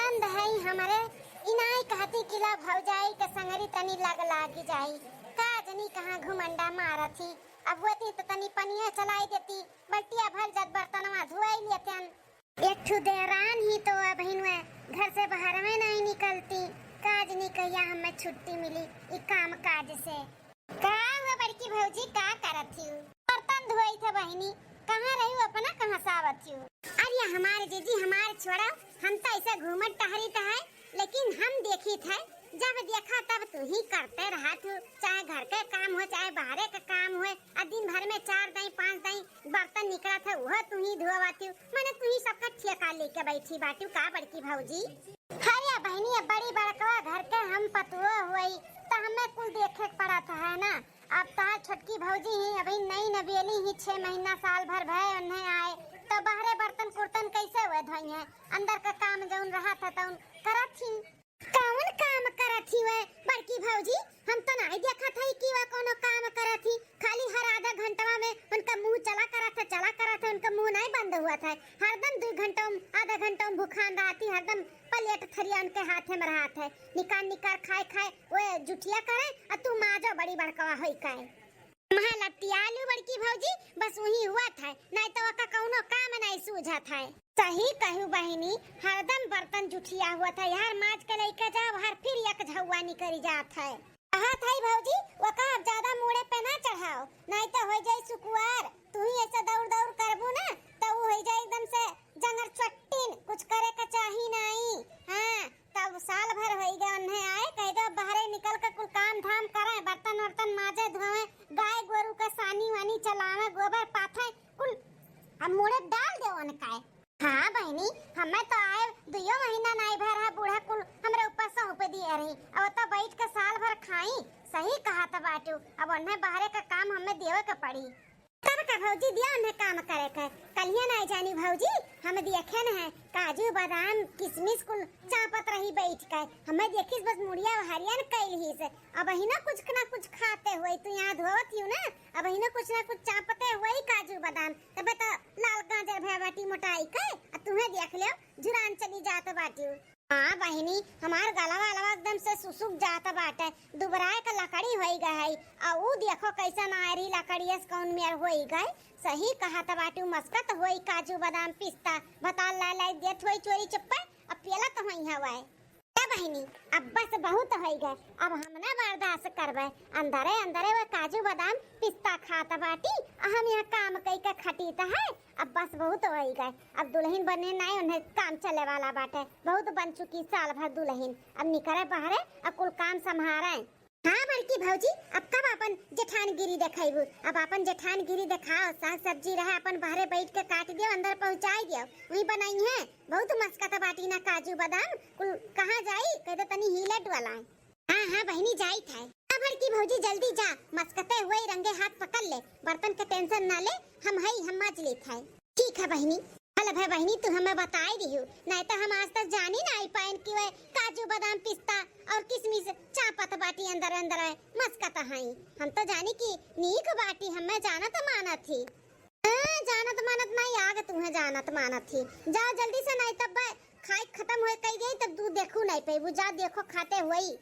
ननद है हमारे इनाई कहती किला भौजाई के संगरी तनी लागी जाई का जनी कहां घुमंडा मारा थी। अब होती तो तनी पनिया चलाई देती, बल्टिया भर जद बर्तनवा धुआई लेतन। एक ठु देरान ही तो अब हिनवे घर से बाहर में नहीं निकलती। काज नहीं कहिया हमें छुट्टी मिली ई काम काज से। का हुआ बड़की भौजी का करत थी? बर्तन धोई थे बहिनी। कहां रही हो अपना, कहां सावत थी? अरे हमारे जीजी हमारे छोड़ा, हम तो ऐसे घूमत टहरी है, लेकिन हम देखी थे जब देखा तब तू ही करते रहा तू, चाहे घर के काम हो चाहे बाहर का काम हो। दिन भर में 4 दाई 5 दाई बर्तन निकला था वह तू ही धोवाती। मैंने तू ही सबका ठेका लेके बैठी बाटू का बड़की भौजी? हरिया बहनी बड़ी बड़कवा घर के हम पतुआ हुई तो हमें कुल देखे पड़ा था है ना। अब तो छोटकी भौजी ही अभी नई नवेली ही 6 महीना साल भर भय उन्हें आए तो बाहरे बर्तन कुर्तन कैसे हुए धोई है। अंदर का काम जौन रहा था तो करत थी। कौन काम करत थी वे बड़की भौजी? हम तो नहीं देखा था कि वह कोनो काम करत थी। खाली हर आधा घंटा में उनका मुंह चला करा था, उनका मुंह नहीं बंद हुआ था। हरदम 2 घंटा आधा घंटा भूखान रहती, हरदम प्लेट थरिया उनके हाथे में रहा था। निकार खाए वो जुठिया करे और तू माजो बड़ी बड़कवा होई काए महालटियालू बड़की भौजी। बस वही हुआ था, नहीं तो वका कौनो काम नहीं सूझा था। सही कहू बहिनी, हरदम बर्तन जुठिया हुआ था यार। माज के लेके जाओ हर फिर एक झौवा निकल जात है। कहा था भौजी वका अब ज्यादा मुड़े पे ना चढ़ाओ, नहीं तो हो जाए सुकुआर। तू ही ऐसे दौड़ करबू ना तो वो हो जाए एकदम से जंगर चट्टीन, कुछ करे का चाही नहीं। हां तब साल भर हो गया उन्हें आए कह दो बाहर निकल के कुल काम धाम करे, बर्तन वर्तन माजे धोए, गाय गोरु का सानी वानी चलावे, गोबर पाथे कुल हम मुड़े डाल दे उनका। हाँ बहनी हमें तो आए 2 महीना नहीं भर है बूढ़ा कुल हमरे ऊपर सौंप दिए रही। अब तो बैठ के साल भर खाई। सही कहा था बाटू, अब उन्हें बाहर का काम हमें देवे के पड़ी। तब का भौजी दिया उन्हें काम करे के कलिया नहीं जानी भौजी। हम देखे न है काजू बादाम किशमिश कुल चापत रही बैठ के। हमें देखिस बस मुड़िया हरियन कैल ही से। अब ही ना कुछ खाते हुए तू यहाँ धोवत ही ना, अब ही ना कुछ चापते हुए काजू बादाम। तबे तो लाल गाजर भे बाटी मोटाई के तुम्हें देख लियो जुरान चली जात बाटी। हाँ बहिनी हमार गलवा एकदम से सुसुक जाता बाटे, दुबराए का लकड़ी होई गई। आ ऊ देखो कैसा नारी लकड़िया कौन मेर होई गई। सही कहा था बाटू, मस्कत होई काजू बादाम पिस्ता बताल ला देत होई चोरी चप्पा। अब पेला तो होई हवा बहिनी अब बस बहुत हो गए, अब हम ना बर्दाश्त करबे। अंदरे वो काजू बादाम पिस्ता खाता बाटी, हम यहाँ काम कई का खटीता है। अब बस बहुत हो गए, अब दुल्हन बने नहीं उन्हें काम चले वाला बाटे। बहुत बन चुकी साल भर दुल्हन, अब निकले बाहर अब कुल काम संभारे। हाँ बड़की भौजी अब कब अपन जेठानगिरी देखाइबू? अब अपन जेठानगिरी दिखाओ, साग सब्जी रहे अपन बाहरे बैठ के काट दियो अंदर पहुंचाई दियो, वही बनाई है। बहुत मस्का बाटी ना काजू बादाम कुल कहाँ जाई कहते तनी हिलट वाला। हाँ बहनी जाई था। बड़की भौजी जल्दी जा, मस्कते हुए रंगे हाथ पकड़ ले, बर्तन के टेंशन ना ले, हम माज लेत है। ठीक है बहनी। हेलो भाई बहनी तू हमें बताई दी हो, नहीं तो हम आज तक जानी ना आई पाइन कि वे काजू बादाम पिस्ता और किशमिश चापत बाटी अंदर है मस्कत है। हम तो जानी कि नीक बाटी हमें जानत मानत थी। जानत मानत नहीं आग तुम्हें जानत मानत थी। जाओ जल्दी से, नहीं तब खाई खत्म होए कई गई तब दूध देखू नहीं पेबू। जा देखो खाते हुई।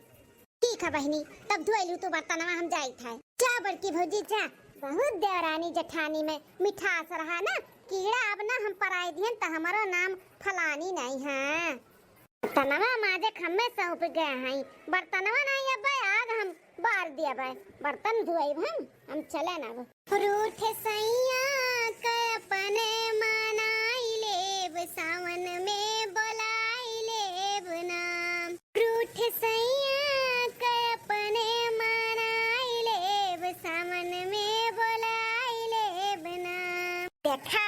ठीक है बहनी तब धोइलू तू बर्तनवा हम जाई था। जा बड़की भौजी जा, बहुत देवरानी जेठानी में मिठास रहा ना। कीड़ा अब ना हम पराई दियन तो हमारा नाम फलानी नहीं है। बर्तनवा माजे खम्मे सौंप गए हैं, बर्तनवा नहीं अब आग हम बार दिया भाई बर्तन धोई हम चले ना। रूठ सैया के अपने मनाई लेब, सावन में बोलाई लेब नाम। रूठ सैया के अपने मनाई लेब, सावन में बोलाई लेब नाम। देखा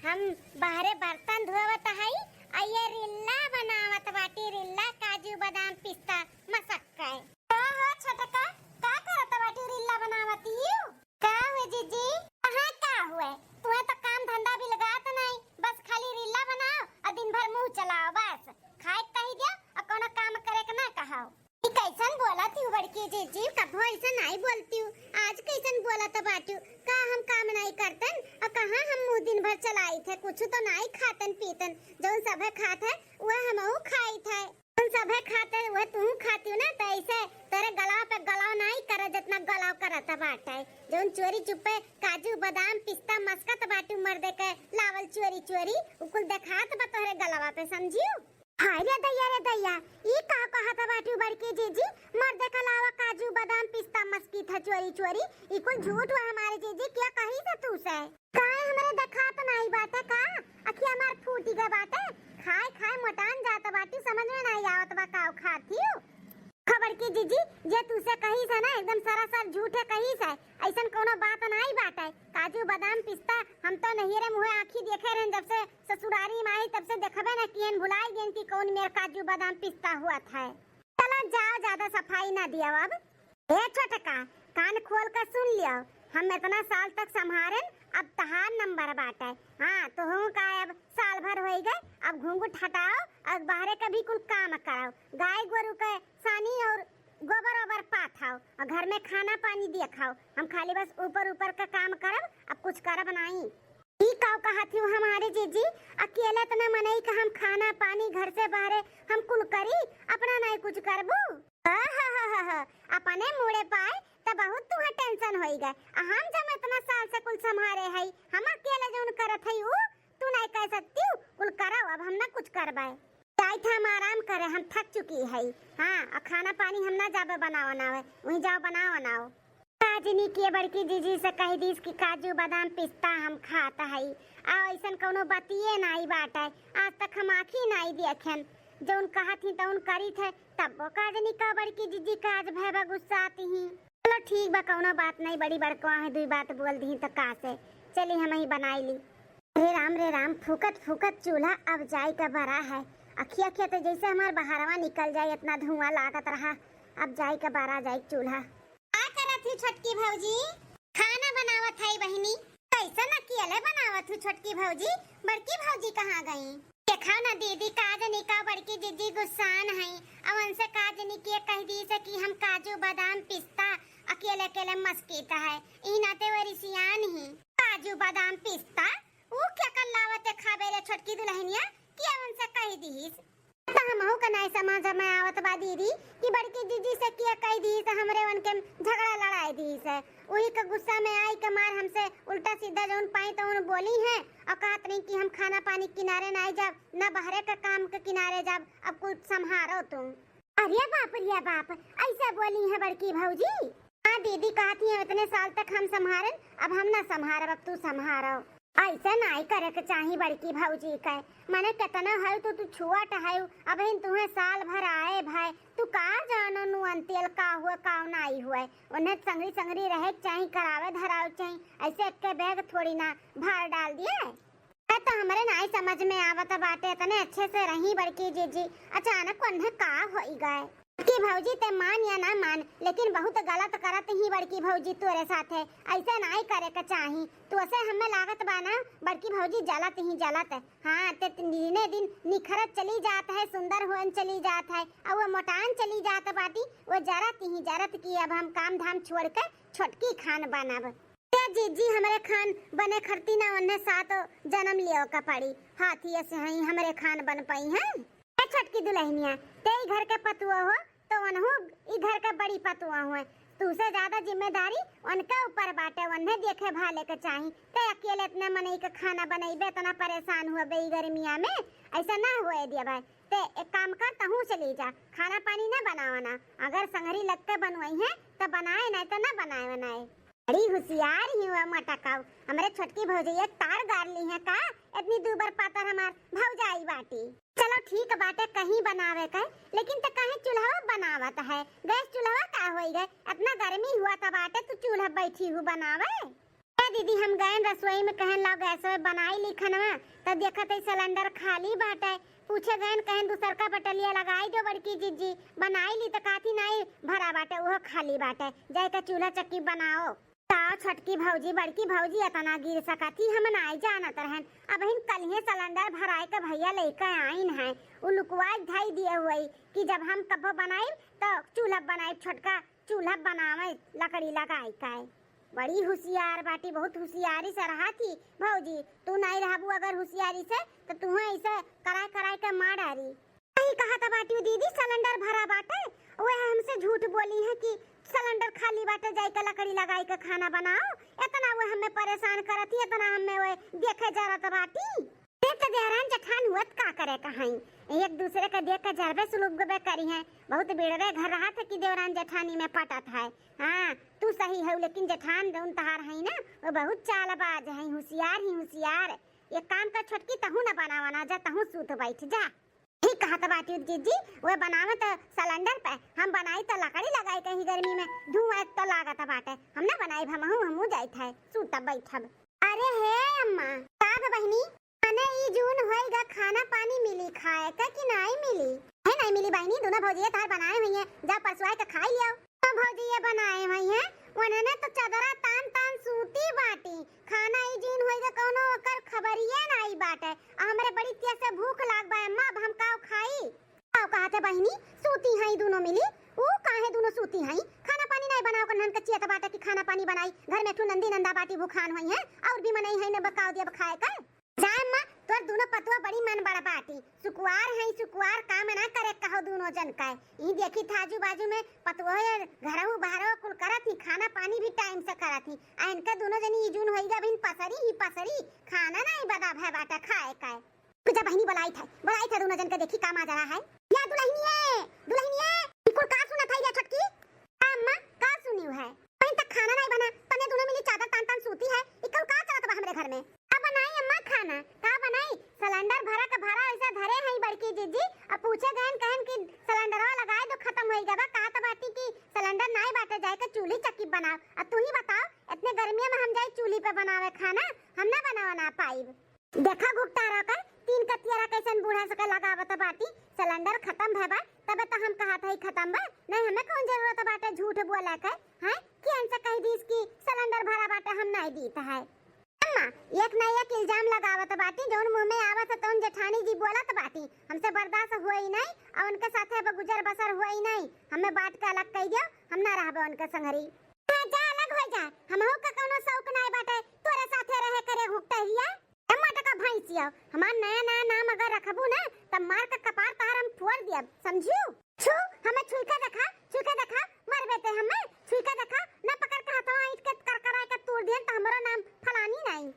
हम बाहरे बर्तन धोवत है, आये रिल्ला बनावत बाटी, रिल्ला काजू बादाम पिस्ता मसक्का है। हो छोटका का करत बाटी रिल्ला बनावती हो? का हुए जीजी? कहां का हुए? तुम्हें तो काम धंधा भी लगात नहीं, बस खाली रिल्ला बनाओ और दिन भर मुंह चलाओ बस। खाए कही दियो और कोनो काम करे के ना कहाओ। कैसन बोलती हूँ बड़की जीजी? कभी ऐसा नहीं बोलती हूँ, आज कैसन बोला था बाटू? का हम काम नहीं करतन और कहाँ हम दिन भर चलाई थे, कुछ तो नहीं खातन पीतन, जो सब खात है वह हम खाई थे। चुप्पे काजू बादाम पिस्ता मस्कत बाटू मर्दे के लावल चोरी चोरी उकुल देखात बा तोहरे गलवा पे समझियो। हाय रे दैया ई का कहत बाटू बड़की जीजी मर्दे के लावा काजू बादाम पिस्ता मस्की था चोरी चोरी ई कुल झूठ हुआ हमारे जीजी क्या कही से तू से काहे हमरे देखात नहीं बाटे का अखिया मार फूटी गे बाटे खाए खाए मोटान जात बाटी समझ में नहीं आवत बा का खाती हूं खबर की जीजी जे तू से कही से ना एकदम सरासर झूठे कही से ऐसन कोनो बात नहीं बाटे काजू बादाम पिस्ता हम तो नहीं रे मुंह आंखी देखे रहन जब से ससुरारी में आई तब से देखबे ना कियन भुलाई गेन कि कौन मेरा काजू बादाम पिस्ता हुआ था। चलो जाओ ज्यादा सफाई ना दिया अब ए छोटका कान खोल कर सुन लियो हम इतना साल तक संभारन अब तहार नंबर बाटे हां तो हूं का अब साल भर होई गए अब घूंघट हटाओ और बाहरे का भी कुल काम कराओ गाय गोरु के सानी और गोबर ओबर पाथाओ और घर में खाना पानी दिया खाओ हम खाली बस ऊपर ऊपर का काम करब अब कुछ करब नहीं ई काव कहत हूं हमारे जीजी अकेले तना मनई का हम खाना पानी घर से बाहरे हम कुल करी अपना नहीं कुछ करबू अपने मुड़े पाए त बहुत तुहा टेंशन होई गए हम जब इतना साल से कुल संभारे हई हम अकेले जोन करत हई उ तू नहीं कह सकती कुल कराओ अब हम ना कुछ करबाए चाहे था हम आराम करे हम थक चुकी है हां और खाना पानी हम ना जाबे बनाओ ना वहीं जाओ बनाओ बनाओ काजनी के बड़की जीजी से कह दीस कि काजू बादाम पिस्ता हम खाता है आ ऐसन कोनो बतिए नहीं बाटे आज तक हम आंखी नहीं देखन जोन कहा थी तो उन करी थे तब वो काजनी का बड़की जीजी का आज भैबा गुस्सा आती ही चलो ठीक बा कोनो बात नहीं बड़ी बड़कवा है दुई बात बोल दी तो का से चली हम ही बनाई ली रे राम फूकत फूकत चूल्हा अब जाई का भरा है अखिया अखिया तो जैसे हमार बहारवा निकल जाए इतना धुआं लागत रहा अब जाई का बारा जाई चूल्हा का करत थी छोटकी भौजी खाना बनावत है बहिनी कैसा न कियले बनावत हूँ छोटकी भौजी बड़की भौजी कहाँ गई देखा ना दीदी काजनी का बड़की दीदी गुस्सान है अब उनसे काजनी के कह दी से कि हम काजू बादाम पिस्ता अकेले अकेले मस्कीता है ई नाते वरी सियान ही काजू बादाम पिस्ता वो क्या कर लावत खाबे रे छोटकी दुल्हनिया किया उनसे कह दीस त हमहु का नहीं समझ में आवत बा दीदी कि बड़की दीदी से किया कह दी त हमरे उनके झगड़ा लड़ाई दी से वही का गुस्सा में आई के मार हमसे उल्टा सीधा जोन पाई तो उन बोली है और कहत नहीं कि हम खाना पानी किनारे नहीं जाब ना बहरे का काम के किनारे जाब अब कुछ संभारो तुम अरे बाप ऐसा बोली है बड़की भौजी हाँ दीदी कहती है इतने साल तक हम संभारन अब हम ना संभारब अब तू संभारो ऐसा नहीं करे के चाही बड़की भौजी का मने कितना है तो तू छुआ टहायु अब इन तुम्हें साल भर आए भाई तू का जानो नु अंतिल का हुआ का नहीं हुआ उन्हें संगरी संगरी रहे चाही करावे धरावे चाही ऐसे एक के बैग थोड़ी ना भार डाल दिए तो हमारे नहीं समझ में आवत बाटे इतने अच्छे से रही बड़की जीजी अचानक उन्हें का होई गए की भौजी ते मान या ना मान लेकिन बहुत गलत करत ही बड़की भौजी तोरे साथ है ऐसा नहीं करे के चाही तो ऐसे हमें लागत बाना बड़की भौजी जलत ही जलत हां ते दिने दिन निखरत चली जात है सुंदर होन चली जात है और वो मोटान चली जात बाटी वो जरत की अब हम काम धाम छोड़ के छोटकी खान बनाब जीजी हमारे खान बने खरती ना उन्हें साथ जन्म लियो का पड़ी हाथी से ही हमारे खान बन पाई है छोटकी दुल्हनिया ते घर के पतुआ हो तो उन्हों ई घर का बड़ी पतुआ हुए तुसे ज्यादा जिम्मेदारी उनके ऊपर बाटे उन्हें देखे भाले के चाही ते अकेले इतना मनई के खाना बनईबे इतना परेशान हुए बे गर्मिया में ऐसा ना हुए दिया भाई ते एक काम कर तहू चली जा खाना पानी ना बनावना अगर संगरी लग के बनवाई है तो बनाए नहीं तो ना बनाए बड़ी होशियार ही हुआ मटकाऊ हमारे छोटकी भौजैया तार गार ली है का इतनी दूबर पातर हमार भौजाई बाटी चलो ठीक बाटे कहीं बनावे का लेकिन तो कहीं चूल्हा बनावत है गैस चूल्हा का होई गए इतना गर्मी हुआ था बाटे तू चूल्हा बैठी हूँ बनावे दीदी हम गए रसोई में कहन ला गैस बनाई ली खनवा तो देखत सिलेंडर खाली बाटे पूछे गए कहें दूसर का बटलिया लगाई दो बड़की जीजी बनाई ली तो काथी नहीं भरा बाटे वो खाली बाटे जाए का चूल्हा चक्की बनाओ छोटकी भौजी बड़की भौजी इतना गिर सकती हम नहीं जानत रहन अब इन कलिए सिलेंडर भराए के भैया लेकर आइन है उ लुकवा धाई दिए हुए कि जब हम कब बनाए तो चूल्हा बनाए छोटका चूल्हा बनावे लकड़ी लगाई का बड़ी होशियार बाटी बहुत होशियारी से रहा थी भौजी तू नहीं रहबू अगर होशियारी से तो तुम्हें ऐसे कराए के मार डारी नहीं कहा था बाटी दीदी सिलेंडर भरा बाटे वो हमसे झूठ बोली है कि सिलेंडर खाली बाटे जाई के लकड़ी लगाई के खाना बनाओ। इतना वो हमें परेशान करती, इतना हमें वो देखे जरत बाटी। देख देहरान जठान हुत का करे कहाई, एक दूसरे के देख के जरबे सुलूक गबे करी है। बहुत बेड़रे घर रहा था कि देवरान जठानी में पटत है। हाँ तू सही है, लेकिन जठान जौन तहार है ना वो बहुत चालबाज है, होशियार ही होशियार। एक काम कर छोटकी, तहू न बनावाना जा, तहू सूत बैठ जा। ठीक कहा था बाटी जीजी, वो बनावे तो सिलेंडर पे, हम बनाई तो लकड़ी लगाई कहीं गर्मी में धुआं तो लागत बाटे। हम ना बनाई हमहू जाइत है सूत बैठब। अरे हे अम्मा का बहनी, खाना ई जून होएगा, खाना पानी मिली खाए का कि नहीं मिली है? नहीं मिली बहनी, दोनों भौजी तार बनाए हुई है, जा परसुआ के खाई लियो। तो भौजी ये बनाए हुई है, उन्होंने तो चदरा तान तान सूती बाटी। खाना ई जून होएगा कोनो ओकर खबरिए नहीं बाटे। हमरे बड़ी तेज से भूख लाग बा अम्मा, अब हम काओ खाई। काओ कहते बहनी सूती है दोनों मिली, ऊ काहे दोनों सूती है? खाना पानी नहीं बनाओ कन्हन कच्ची त बाटे कि खाना पानी बनाई। घर में ठू नंदी नंदा बाटी भूखान हुई है, और भी मनई है न बकाओ दिया खाए का। जा अम्मा, तोर दोनों पतवा बड़ी मन बड़ा बाटी, सुकुआर है सुकुआर काम ना करे कहो दोनों जन का। ई देखी थाजू बाजू में पतवा घरहू बाहरहू कुल करत ही, खाना पानी भी टाइम से करत ही। आ इनका दोनों जनी इजून होइगा बिन पसरी ही पसरी, खाना नहीं बदा भय बाटा खाए का। पूजा बहनी बुलाई था दोनों जन के, देखी काम आ जरा है। या दुल्हनिए बिल्कुल का सुना था या छटकी? अम्मा का सुनियो है? कहीं तक खाना नहीं बना, तने दोनों मिली चादर तान तान सूती है। इकल का चलत बा हमरे घर में? बनाई अम्मा खाना का बनाई? सिलेंडर भरा का भरा ऐसा धरे हैं बड़की जीजी। अब पूछे गए कहन कि सिलेंडरवा लगाए दो खत्म होई गबा, कहा त बाटी की सिलेंडर नहीं बाटे जाए के चूल्ही चक्की बनाओ। अब तू ही बताओ, इतने गर्मी में हम जाए चूल्ही पे बनावे खाना? हम ना बनावा ना पाइब। देखा घुकटारा का तीन कतियारा कैसन बूढ़ा सके लगावत बाटी। सिलेंडर खत्म भबा तबे तो हम कहा था खत्म बा, नहीं हमें कौन जरूरत बाटे झूठ बोले के हैं कि इनसे कह दीस कि सिलेंडर भरा बाटे हम नहीं दीता है। अम्मा एक ना एक इल्जाम लगावत बाटी, जौन मुंह में आवत तौन जेठानी जी बोलत बाटी। हमसे बर्दाश्त होई नहीं और उनके साथे अब गुजर बसर होई नहीं। हमें बात के अलग कह दियो, हम ना रहबे उनके संगरी। जा अलग हो जा, हमहू का कोनो शौक नहीं बाटे तोरे साथे रहे करे घुकटहिया। अम्मा टका भैंसिया हमार नया नया नाम अगर रखबू ना तब मार का कपार तार हम फोड़ दियब, समझियो? छू हमें छुई के देखा मर बेटे, हमें छुई के देखा ना पकड़ के हाथवा ईट के करकरा के तोड़ दियन त हमरो नाम फलानी नहीं।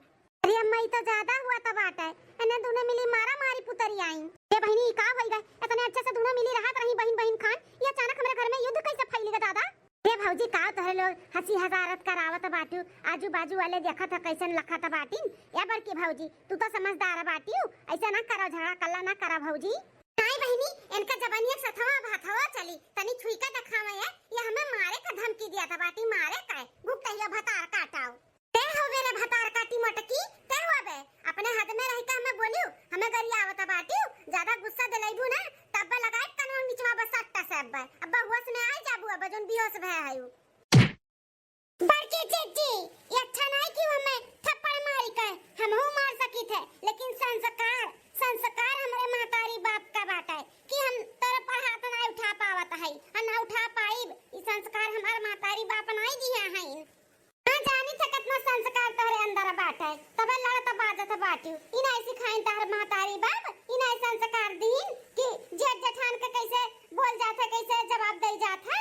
अरे अम्मा ई तो ज्यादा हुआ त बाटे, एने दोनों मिली मारा मारी पुतरी आई। ए बहनी का होई गए? इतने अच्छे से दोनों मिली रहत रही बहन खान, ये अचानक हमरे घर में युद्ध कैसे फैल गया दादा? ए भौजी का तोहरे लोग हंसी हजारत करावत बाटू, आजू बाजू वाले देखत ह कैसन लखत बाटीन। ए बड़की भौजी तू तो समझदार बाटी, ऐसा ना करो, झगड़ा कल्ला ना करा भौजी। नहीं बहनी, इनका जबानिया सथवा भाथवा चली, तनी छुई के दिखावे है, ये हमें मारे का धमकी दिया था बाटी। मारे का गुप्तहिया भतार काटाओ ते होवे रे भतार काटी मोटकी ते होवे। अपने हद में रह के हमें बोलियो, हमें गरिया आवत बाटी, ज्यादा गुस्सा दिलाइबू ना तब लगाए कानून बिचवा बस सट्टा से अब होश में आई जाबू, अब जोन बेहोश भय आयु। बड़की जीजी ये अच्छा नहीं कि हमें थप्पड़ मारी के, हमहू मार सकी थे, लेकिन संस्कार हमरे महतारी बाप का बाटा है कि हम तेरे पर हाथ ना उठा पावत है, ना उठा पाइब। ई संस्कार हमार महतारी बाप नहीं दिया है। ना जानी थे कितना संस्कार तोरे अंदर बाटा है, तबे लड़त बाजत बाटू। ई नहीं सिखाइन तोहर महतारी बाप, ई नहीं संस्कार दीन कि जेठ जेठान के कैसे बोल जाथे, कैसे जवाब दे जाथे।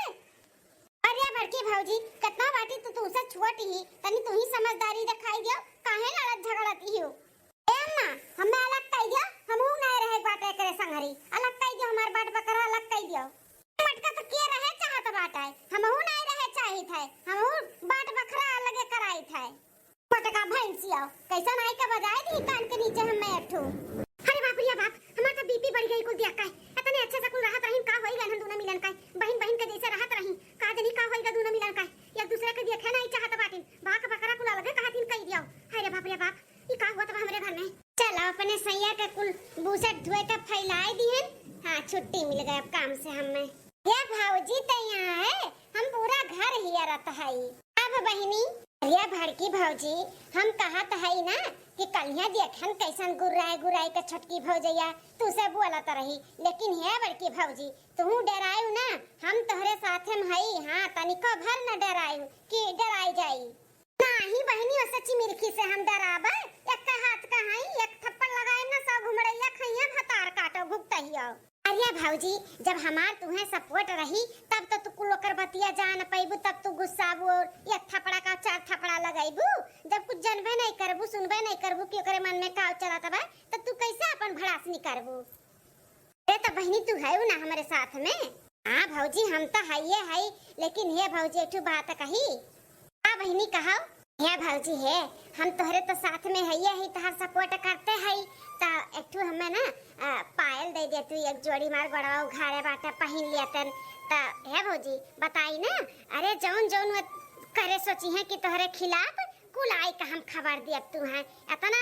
अरे बड़की भौजी कितना बाटी तू से छोटी ही, तनी तू ही समझदारी दिखाई दियो, काहे लड़त झगड़ती हो? ए अम्मा हमें अलग कह दियो, हमहू नहीं रहे बाटे करे संगरी, अलग कह दियो, हमार बाट बकरा अलग कह दियो। मटका तो के रहे चाहत बाटे, हमहू नहीं रहे चाहित है, हमहू बाट बकरा अलग कराई थे। मटका भैंसिया कैसा नहीं के बजाय दी कान के नीचे हमें अठू। अरे बाप रे बाप, हमार तो बीपी बढ़ गई कुल दिया का, इतने अच्छे से कुल रहत रही, का होई गन हम दोनों मिलन का, बहन के जैसे रहत रही, का जनी का होई ग दोनों मिलन का, एक दूसरे के देखे नहीं चाहत बाटिन, भाग बकरा कुल अलग कहतिन कह दियो। अरे बाप रे बाप, ई का हुआ तब हमरे घर में? चलो अपने सैया के कुल बूसट धोए के फैलाए दिहन। हां छुट्टी मिल गई अब काम से हमें। ये भौजी तो यहाँ है, हम पूरा घर हियरत है। अब बहनी ये भड़की भौजी हम कहत है ना कि कलिया देखन कैसन गुर्राई के छटकी भौजैया तू से बोलत रही, लेकिन हे बड़की भौजी तू डरायू ना, हम तोहरे साथे में हई। हां तनिको भर न डरायू कि डराई जाई नाही बहनी, ओ सच्ची मिर्खी से हम डराबा। एक का हाथ का हई, एक थप्पड़ लगाए ना सौ घुमड़ैया खैया भतार काटो भुगतहियो। अरे भौजी, जब हमार तुम्हें सपोर्ट रही तब तो तू कुल ओकर बतिया जान पैबू, तब तू गुस्साबू और एक थपड़ा का चार थपड़ा लगाईबू। जब कुछ जानबे नहीं करबू, सुनबे नहीं करबू कि ओकरे मन में का चलत बा, तो तू कैसे अपन भड़ासनी करबू। ए तो बहनी तू है ना हमारे साथ में। हां भौजी हम तो हइये है, लेकिन हे भौजी एक बात कही। हां बहनी कहा। हे भौजी है, हम तोहरे तो साथ में हइये ही, तोहर सपोर्ट करते हई। ता एक हमें ना पायल दे दे तू, एक जोड़ी मार गड़वा उघाड़े बाटे पहन लियतन। ता हे भौजी बताई ना, अरे जौन जौन करे सोची है कि तोहरे खिलाफ कुल आई का हम खबर दियब। तू है इतना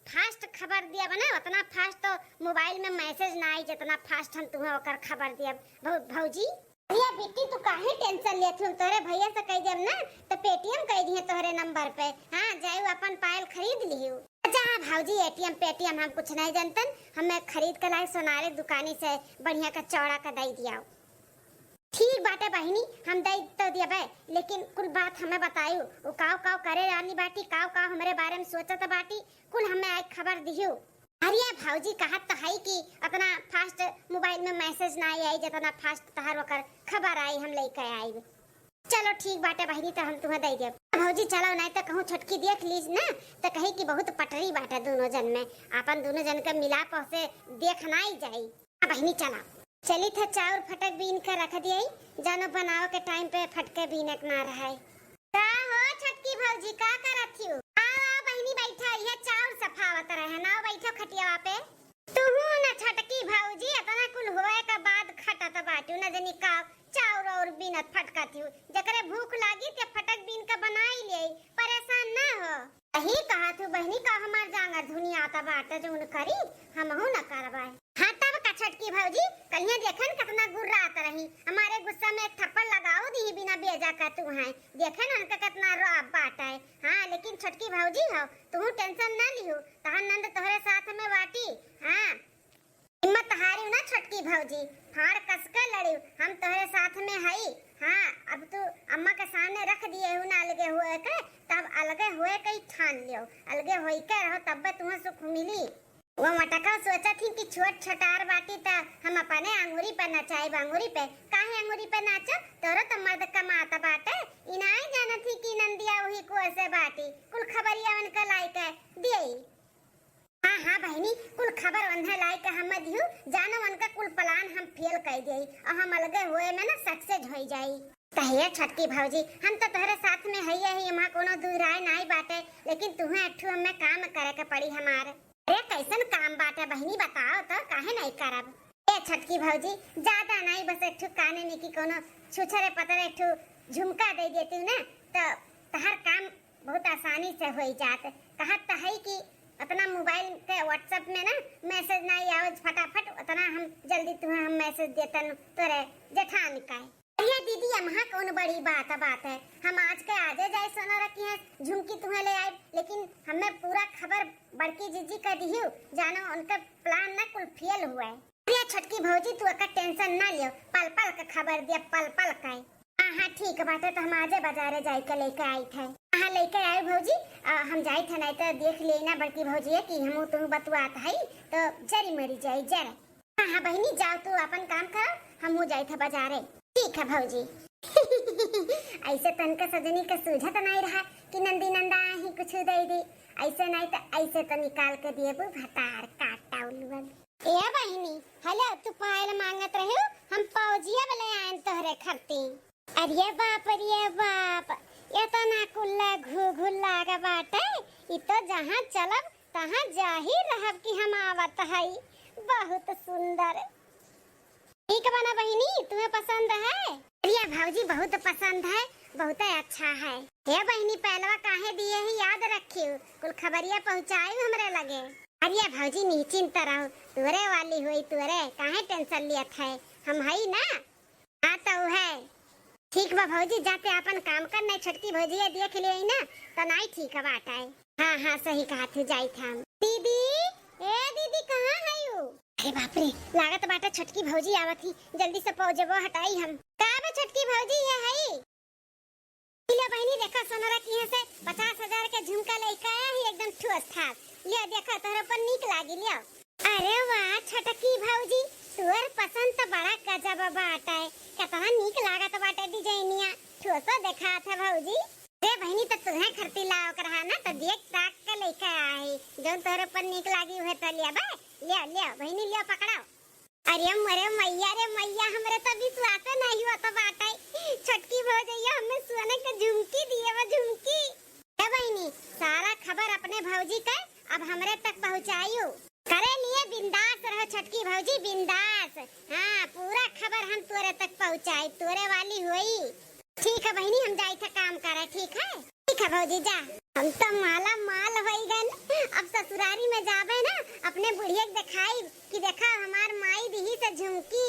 फास्ट खबर दिया बना, उतना फास्ट तो मोबाइल में मैसेज ना आई जितना फास्ट हम तुम्हें ओकर खबर दियब। भौजी भैया बेटी तू काहे टेंशन लेत हो, तोरे भैया से कह देब ना तो पेटीएम कर दिए तोहरे नंबर पे। हां जाऊ अपन पायल खरीद लियो। अच्छा भौजी एटीएम पेटीएम हम कुछ नहीं जानतन, हमें खरीद के लाई सोनारे दुकानी से बढ़िया का चौड़ा का दई दियाओ। ठीक बाटे बहनी, हम दई तो दियबे, लेकिन कुल बात हमें बताइयो। वो काव काव करे रानी बाटी, काव काव हमारे बारे में सोचत बाटी, कुल हमें आज खबर दियो। अरे भौजी कहत तो है कि अपना फास्ट मोबाइल में मैसेज ना आई जितना फास्ट तहार ओकर खबर आई हम लेके आई। चलो ठीक बाटे बहनी, तो हम तुम्हें दे देब। भौजी चलो नहीं तो कहूँ छोटकी देख लीज ना तो कही कि बहुत पटरी बाटे दोनों जन में, अपन दोनों जन के मिलाप से देखना ही जाई। बहनी चला चली था चाउर फटक बीन कर रख दिए, जानो बनाओ के टाइम पे फटके बीनक ना रहे। का हो छोटकी भौजी का करत थी? आओ बहनी बैठा, ये चाउर सफावत रहे ना, बैठो खटिया पे। तू ना छोटकी भौजी इतना कुल होए के बाद खटत बाटू न जनी का चाउर और बीनत फटकती हूँ। जकरे भूख लागी ते फटक बीन के बनाई ले, परेशान ना हो। यही कहा तू बहनी का हमार जांगर धुनिया आता बाटे जोन करी हमहु न करबाई। हां तब का छोटकी भौजी कलिया देखन कितना गुर्रा आता रही, हमारे गुस्सा में एक थप्पड़ लगाओ दी बिना बेजा का तू है, देखन उनका कितना रोब बाटे। हां लेकिन छोटकी भौजी हो तू टेंशन ना लियो, तहन नंद तोहरे साथ में बाटी। हां हिम्मत हारी ना छोटकी भौजी, फाड़ कस के लड़ी, हम तोहरे साथ में हई। हां अब तू अम्मा के सामने रख दिए हो ना अलगे हुए के, तब अलगे हुए के ठान लियो, अलगे होई के रहो तब तुम्हें सुख मिली। वो मटका सोचा थी कि छोट छटार बाटी ता हम अपने अंगूरी पे नचाई, अंगूरी पे काहे अंगूरी पे नाचो, तोरो तो मर्द कमाता बाटे। इनाई जाना थी कि नंदिया वही को ऐसे बाटी कुल खबरिया उनका लाइक दिए। हाँ हाँ बहनी कुल खबर उन्हें लाइक हम दियो, जानो उनका कुल प्लान हम फेल कर दिए और हम अलगे हुए में ना सक्सेस हो जाई। तहिया छोटकी भौजी हम तो तोहरे साथ में हइये ही, हमार कोनो दुराय नहीं बाटे, लेकिन तुम्हें अठू हमें काम करे के पड़ी हमार। अरे कैसन काम बाटे बहनी बताओ तो, काहे नहीं करब। ए छोटकी भौजी ज्यादा नहीं, बस एक काने में की कोनो छुछरे पतरे एक झुमका दे देती ना तो तहर काम बहुत आसानी से हो जात। कहत तो है कि अपना मोबाइल के व्हाट्सएप में ना मैसेज नहीं आओ फटाफट, उतना हम जल्दी तुम्हें हम मैसेज देतन तोरे जेठान का। अरे दीदी यहाँ कौन बड़ी बात है, हम आज के आजे जाए सोना रखी है झुमकी तुम्हें ले आए, लेकिन हमें पूरा खबर बड़की जीजी का दियो, जानो उनका प्लान ना कुल फेल हुआ है। अरे छोटकी भौजी तू का टेंशन ना लियो, पल पल का खबर दिया पल पल का। हाँ ठीक बाटे, तो हम आजे बाजारे जाए के लेके आई थे। हाँ लेके आए भौजी, हम जाए थे नहीं तो देख लेना बड़की भौजी है कि हम तुम बतुआत है तो जरी मरी जाए जरा। हाँ हाँ बहनी जाओ तू अपन काम करो, हम हो जाए थे बाजारे। ठीक है भौजी। ऐसे तन का सजनी का सूझत नहीं रहा कि नंदी नंदा ही कुछ दे दी, ऐसे नहीं तो ऐसे तो निकाल के दिए वो भतार काटा उलवन। ए बहनी हेलो, तू पायल मांगत रहे, हम पौजिया वाले आन तोहरे खरती। अरे बाप ये तो ना कुल्ला घुघुल्ला का बाटे, ये तो जहाँ चलब तहाँ जाहिर रहब कि हम आवत हई। बहुत सुंदर ठीक बना बहनी, तुम्हें पसंद है? अरे भौजी बहुत पसंद है, बहुत अच्छा है। ये बहनी पहलवा काहे दिए ही याद रखियो, कुल खबरिया पहुँचाई हमरे लगे। अरे भौजी निश्चिंत रहो, तुरे वाली हुई तुरे, काहे टेंशन लियत है, हम हई ना। हाँ तो है ठीक बा भौजी, जाते अपन काम करना, छोटकी भौजी देख ले ना तो नहीं ठीक बात है। हाँ हाँ सही कहा तू जाई था। दीदी ए दीदी कहाँ है यू? अरे बाप रे लागत बाटा छोटकी भौजी आवत ही, जल्दी से पौजबो हटाई हम। का बे छोटकी भौजी है ले बहनी देखा सोनरा की से 50,000 के झुमका लेके आया ही एकदम ठोस ठास, ले देखा तोहरा पर नीक लागी लियो। अरे वाह छोटकी भौजी तुअर पसंद तो बड़ा गजब बाटे, कितना नीक लागत बाटे डिजाइनिया। ठोसो देखा था भौजी। रे बहनी तो तुम्हें खरती लाओ करहा ना तो देख ताक के लेके आई, जो तोरे पर नीक लागी है तो लिया बे, लिया लिया बहनी लिया पकड़ाओ। अरे मरे मैया रे मैया, हमरे तो विश्वास नहीं हुआ तो बाटे। छोटकी भौजैया हमें सोने के झुमकी दिए, वो झुमकी। ए बहनी सारा खबर अपने भौजी का अब हमरे तक पहुंचाइयो। करे लिए बिंदास रहो छोटकी भौजी, बिंदास। हाँ पूरा खबर हम तोरे तक पहुंचाई, तोरे वाली हुई। ठीक है बहनी, हम जाई थे काम करे। ठीक है भौजी जा। हम तो माला माल होई गए। अब ससुरारी में जाबे ना अपने बुढ़िया के दिखाई कि देखा हमार माई दी से झुमकी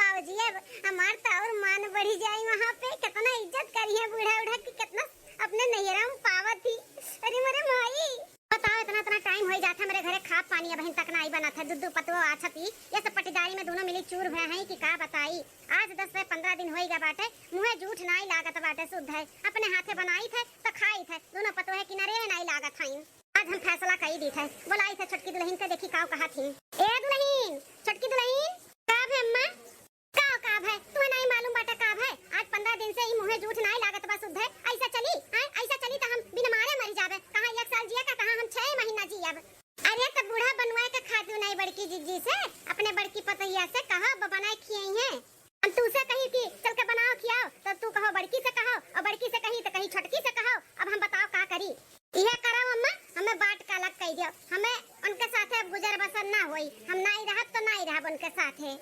पावजिए, हमार तो और मान बढ़ी जाई। वहाँ पे कितना इज्जत करिए बूढ़ा उढ़ा की, कितना अपने नैहरा में पावत थी। अरे मेरे माई बताओ, इतना टाइम हो जाता मेरे घरे खा पानी बहन तक नहीं बना था। दूध पतवा अच्छा थी ये सब पटीदारी में दोनों मिली चूर भय है कि का बताई। आज 10 से 15 दिन होई गए बाटे, मुँह झूठ नहीं लागत बाटे, शुद्ध है। अपने हाथे बनाई थे तो खाई थे, दोनों पतवा है किनारे नहीं लागत हई। आज हम फैसला कई दी थे, बोलाई थे छोटकी दुल्हन से, देखी काव कहा थी। ए दुल्हन, छोटकी दुल्हन काव है अम्मा, काव है तुम्हें नहीं मालूम बाटे काव है। आज 15 दिन से ही मुँह झूठ नहीं लागत बा, शुद्ध है। ऐसा चली ऐसा चली तो हम बिन मारे मर जाबे। कहां 1 साल जिया का, कहां हम 6 महीना जियब। अरे तो बूढ़ा बनवाए के खादू नहीं बड़की जीजी से, अपने बड़की पतैया से कहो बनाए खियाई है। हम तुसे कही कि चल के बनाओ खियाओ तो तू कहो बड़की से कहो, और बड़की से कही तो कहीं छोटकी से कहो। अब हम बताओ का करी। यह करो अम्मा, हमें बाट का अलग कह दियो, हमें उनके साथे गुजर बसर ना होई। हम नहीं रहब तो नहीं रहब उनके साथे।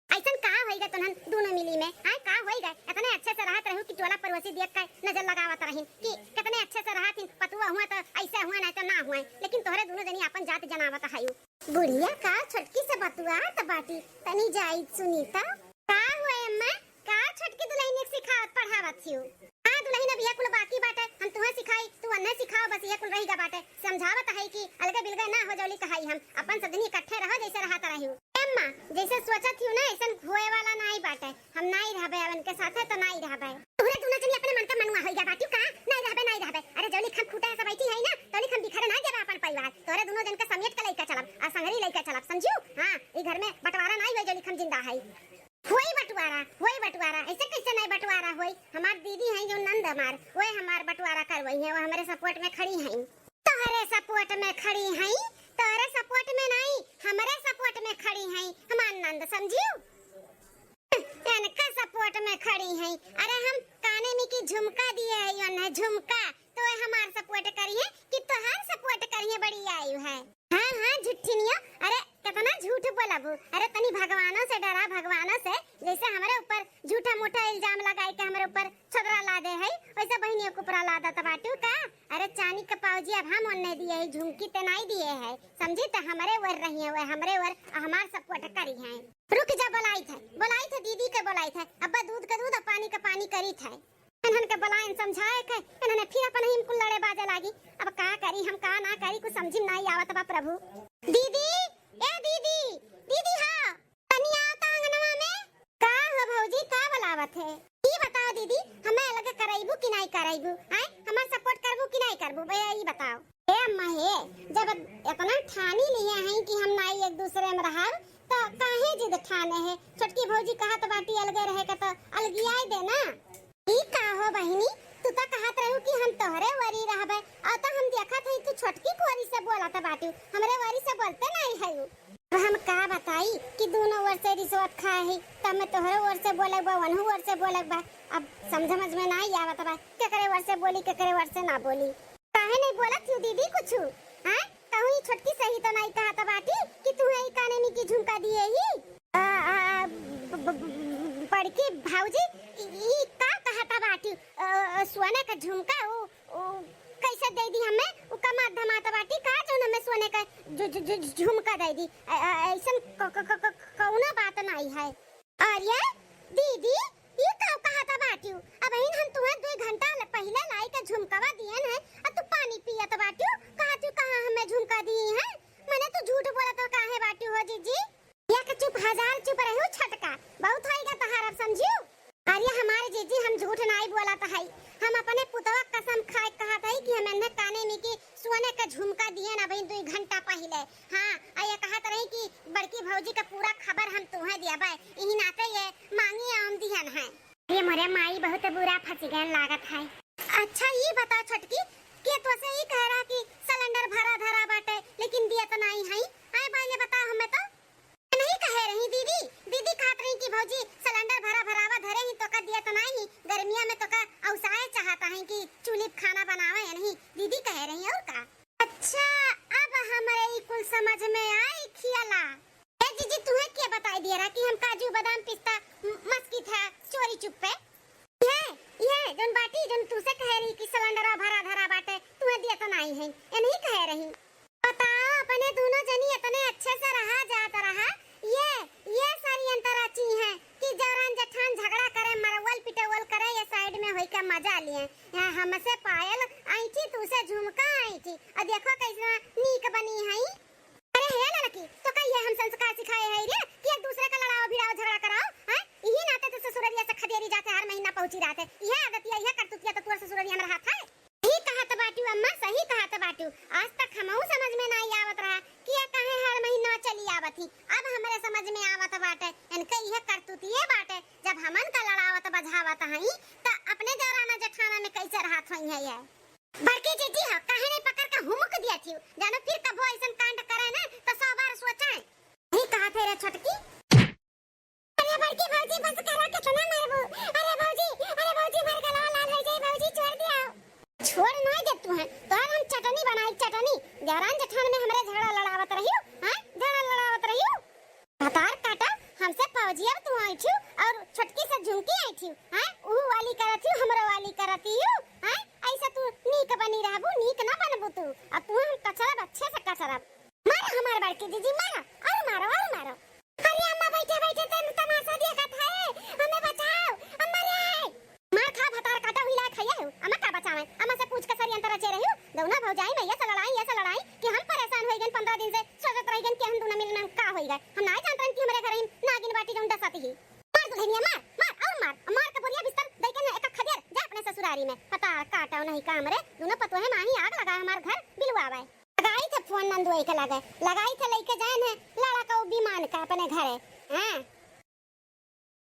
ऐसा कहा होइगा तुहन दोनों मिली में, हां का होइगा। इतने अच्छे से रहत रहू कि टोला पड़ोसी देख के नजर लगावत रहिन कि कितने अच्छे से रहत। पतुआ हुआ तो ऐसा हुआ नहीं तो ना हुआ, लेकिन तोहरे दोनों जनी अपन जात जनावत हयू। बुढ़िया का छोटकी से बतुआ त बाटी तनी जाई सुनीता का हुए अम्मा, का छोटकी दुल्हन सिखावत पढ़ावत छियो। हां दुल्हन अब यह कुल बाकी बाटे, हम तुहे सिखाई तू अन्ने सिखाओ, बस यह कुल रहीगा बाटे। समझावत है कि अलगे बिलगे ना हो जौली कहाई, हम अपन सदनी इकट्ठे रहो जैसे रहत रहियो। अम्मा जैसे सोचत हियो ना ऐसा होए वाला नहीं बाटे, हम नहीं रहबे उनके साथे तो नहीं रहबे। तोरे दोनों जनी अपने मन का मनुआ होइगा बाटी का नहीं रहबे। अरे जौली खम फूटा सब बैठी है ना, तौली खम बिखरे ना देबे अपन परिवार। तोरे दोनों जन के समेट के लइका चलब आ संगरी लइका चलब, समझियो। हां ई घर में बंटवारा नहीं होई, जौली खम जिंदा है। होई बंटवारा ऐसे कैसे नहीं बंटवारा होई। हमार दीदी है जो नंद हमार, वो हमार बंटवारा करवई है, वो हमारे सपोर्ट में खड़ी है। तोहरे सपोर्ट में खड़ी है, तोहरे सपोर्ट में नहीं हमारे सपोर्ट में खड़ी है हमार नंद, समझियो। इनका सपोर्ट में खड़ी है। अरे हम काने में की झुमका दिए है, यो ना झुमका तो हमार सपोर्ट करिए कि तोहार सपोर्ट करिए, बड़ी आयु है। हां झूठिनिया, अरे कितना झूठ बोलबू। अरे तनी भगवानों से डरा, भगवानों से। जैसे हमारे ऊपर झूठा मोटा इल्जाम लगाई के हमारे ऊपर छदरा ला दे है, वैसे बहनियों को ऊपर ला देता बाटू का। अरे चांदी का पावजी अब हम उन्हें दिए है, झुमकी ते नहीं दिए है, समझी। तो हमारे वर रही है, वो हमारे वर हमार सपोर्ट करी है। रुक जा, बोलाई थे दीदी के बोलाई थे, अब्बा दूध का दूध और पानी का पानी करी थे। इन्हन के बुलाएं समझाए के इन्होंने फिर अपन ही इनको लड़े बाजे लागी। अब का करी हम का ना करी, कुछ समझ नहीं आवत बा प्रभु। दीदी ए दीदी हां तनी आओ त अंगनवा में। का हो भौजी, का बुलावत है ई बताओ दीदी, हमें अलग कराइबू कि नहीं कराइबू, हैं हमार सपोर्ट करबू कि नहीं करबू, भैया ई बताओ। ए अम्मा हे, जब इतना ठानी लिए हैं कि हम नहीं एक दूसरे में रहब तो काहे जिद ठाने है। छोटकी भौजी कहत बाटी अलगे रहे के तो अलगियाई दे ना। ई का हो बहिनी, तू तो कहत रहू कि हम तोहरे वरी रहबे, और तो हम देखत हई तू छोटकी कोरी से बोलत बाटी, हमरे वरी से बोलते नहीं हयू। तो हम का बताई कि दोनों ओर से रिश्वत खाए है, तब मैं तोहरे ओर से बोलक बा, वनहु ओर से बोलक बा। अब समझ में नहीं आवत बा केकरे ओर से बोली केकरे ओर से ना बोली। काहे नहीं बोलत तू दीदी कुछ, हैं कहूं ई छोटकी सही तो नहीं कहत बाटी कि तू ही काने में की झुमका दिए ही। बड़की भाऊजी ई का कहता बाटी, सोने का झुमका वो कैसे दे दी हमें, वो कमा धमाता बाटी का जो हमें सोने का झुमका दे दी। ऐसा कौनो बात नहीं है। और ये दीदी ये का कहता बाटी, अब हम तुम्हें 2 घंटा पहले लाई का झुमकावा दिए हैं और तू पानी पियत बाटी, कहां हमें झुमका दी है। मैंने तो झूठ बोला तो काहे बाटी हो जीजी। या के चुप हजार चुप रहो छटका, बहुत होएगा तहार, अब समझियो। अरे हमारे जीजी हम झूठ नहीं बोला तो है, हम अपने पुतवा कसम खाए कहत है कि हम इन्हें काने में की सोने का झुमका दिए ना भाई 2 घंटा पहले। हां ये कहत रही कि बड़की भौजी का पूरा खबर हम तुम्हें रे माई बहुत बुरा फंसी गए लागत है। अच्छा ये बता छोटकी के तो से ही कह रहा कि सिलेंडर भरा धरा बाटे लेकिन दिया तो नहीं है। आए पहले बता हमें तो नहीं कह रही दीदी। दीदी कहत रही कि भौजी सिलेंडर भरा भरावा धरे ही तो का दिया तो नहीं। गर्मिया में तो का औसाए चाहता है कि चूल्हे खाना बनावे या नहीं। दीदी कह रही और का। अच्छा अब हमारे कुल समझ में आई खियाला। ए जीजी तुम्हें क्या बताई दिया रहा कि हम काजू बादाम पिस्ता मस्की था चोरी चुप पे ये जोन बाटी जोन तू से कह रही कि सिलेंडर भरा धरा बाटे तुम्हें दिया तो नहीं है ये नहीं कह रही। बताओ अपने दोनों जनी इतने अच्छे से रहा जाता रहा। ये सारी अंतराची है कि जौरान जठान झगड़ा करे मरवल पिटवल करे ये साइड में होई का मजा लिए। यहाँ हमसे पायल आई थी तू से झुमका आई थी और देखो कैसा नीक बनी है। अरे हे लड़की तो का ये हम संस्कार सिखाए है रे कि एक दूसरे का लड़ाओ भिड़ाओ झगड़ा कराओ। हैं यही नाते तो ससुरलिया से खदेरी जाते हर महीना पहुंची रहते। यह आदत यह करतुतिया तो तोर ससुरलिया हमरा हाथ है। सही कहा तो बाटू अम्मा सही कहा तो बाटू। आज तक हमहू समझ में नहीं आवत रहा कि ये काहे हर महीना चली आवत ही। अब हमारे समझ में आवत बाटे इनके यह करतुतिये बाटे जब हमन का लड़ावत बझावत हई त अपने देवराना जेठाना में कैसे रहत होई है। ये बड़की जीजी ह काहे नहीं पकड़ के हुमुक दिया थी जानो फिर कबो ऐसन कांड करे ना तो 100 बार सोचाए। नहीं कहा थे रे छोटकी। अरे बड़की भौजी बस करा कितना मारबू। अरे भौजी मर गला लाल हो जाई भौजी छोड़ दिया। छोड़ नहीं दे तू है तो हम चटनी बनाई चटनी देवरान जेठान में हमरे झगड़ा लड़ावत रहियो। हां झगड़ा लड़ावत रहियो हतार काटा हमसे फौजी अब तू आई थी और छोटकी से झुमकी आई थी। हां ऊ वाली करत थी हमरो वाली करत थी। हां ऐसा तू नीक बनी रहबू नीक ना बनबू तू। अब तू हम कचरा अच्छे से कचरा मार हमार बड़की जीजी मारो और मारो। अरे अम्मा बैठे बैठे तेन तमाशा देखत है हमें बचाओ अम्मा रे। मार खा भतार काटा हुई ला खइया हो अम्मा का बचावे। अम्मा से पूछ के सरी अंतर चे रहियो दौना भौजाई में ये लड़ाई कि हम परेशान होई गन 15 दिन से सोचत रही गन कि हम दोनों मिलना का होई गए। हम नहीं जानत कि हमरे घर नागिन बाटी जोन डसाती ही। मार दुल्हनिया मार के बोलिया बिस्तर दे के एक खदेर जा अपने ससुरारी में। पता काटा नहीं काम रे दोनों पतोहे माही आग लगा हमार घर बिलवावे। लगाई थे फोन नंदुई के लगाई थे लेके जाए है लड़ा का विमान का अपने घरे। हां